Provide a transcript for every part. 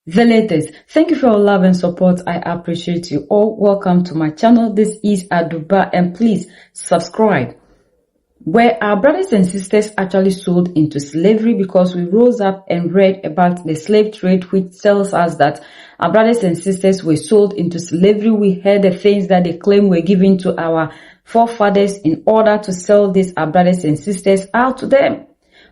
Violators, thank you for your love and support. I appreciate you all. Welcome to my channel. This is Aduba, and please subscribe. Where our brothers and sisters actually sold into slavery, because we rose up and read about the slave trade, which tells us that our brothers and sisters were sold into slavery. We heard the things that they claim were given to our forefathers in order to sell these our brothers and sisters out to them.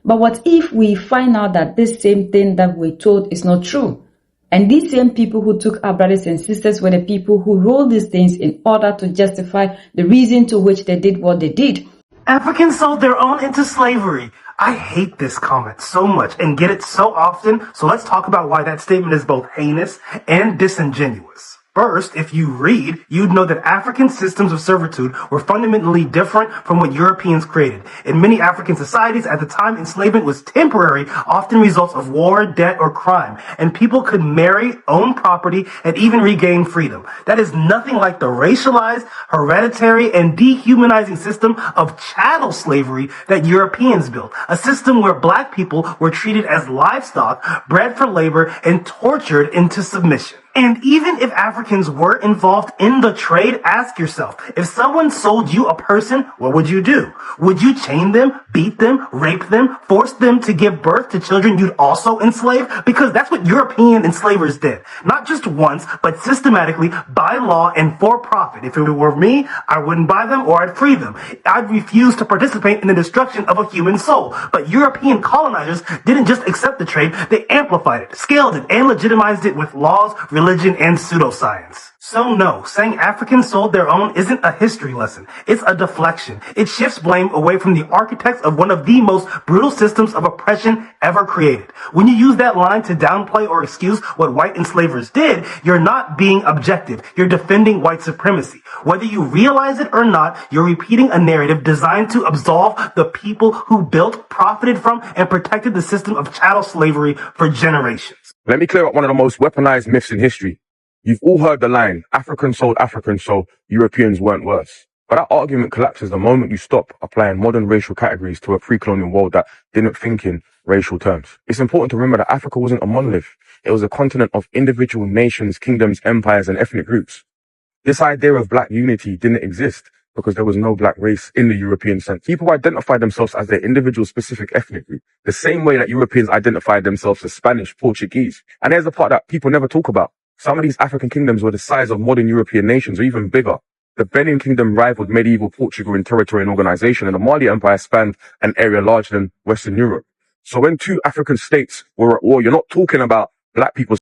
But what if we find out that this same thing that we're told is not true? And these same people who took our brothers and sisters were the people who rolled these things in order to justify the reason to which they did what they did. Africans sold their own into slavery. I hate this comment so much and get it so often, so let's talk about why that statement is both heinous and disingenuous. First, if you read, you'd know that African systems of servitude were fundamentally different from what Europeans created. In many African societies at the time, enslavement was temporary, often results of war, debt, or crime, and people could marry, own property, and even regain freedom. That is nothing like the racialized, hereditary, and dehumanizing system of chattel slavery that Europeans built, a system where black people were treated as livestock, bred for labor, and tortured into submission. And even if Africans were involved in the trade, ask yourself, if someone sold you a person, what would you do? Would you chain them, beat them, rape them, force them to give birth to children you'd also enslave? Because that's what European enslavers did. Not just once, but systematically, by law and for profit. If it were me, I wouldn't buy them or I'd free them. I'd refuse to participate in the destruction of a human soul. But European colonizers didn't just accept the trade, they amplified it, scaled it, and legitimized it with laws, religion, and pseudoscience. So no, saying Africans sold their own isn't a history lesson. It's a deflection. It shifts blame away from the architects of one of the most brutal systems of oppression ever created. When you use that line to downplay or excuse what white enslavers did, you're not being objective. You're defending white supremacy. Whether you realize it or not, you're repeating a narrative designed to absolve the people who built, profited from, and protected the system of chattel slavery for generations. Let me clear up one of the most weaponized myths in history. You've all heard the line, Africans sold, Europeans weren't worse. But that argument collapses the moment you stop applying modern racial categories to a pre-colonial world that didn't think in racial terms. It's important to remember that Africa wasn't a monolith. It was a continent of individual nations, kingdoms, empires, and ethnic groups. This idea of black unity didn't exist because there was no black race in the European sense. People identified themselves as their individual specific ethnic group, the same way that Europeans identified themselves as Spanish, Portuguese. And there's a part that people never talk about. Some of these African kingdoms were the size of modern European nations, or even bigger. The Benin Kingdom rivaled medieval Portugal in territory and organization, and the Mali Empire spanned an area larger than Western Europe. So when two African states were at war, you're not talking about black people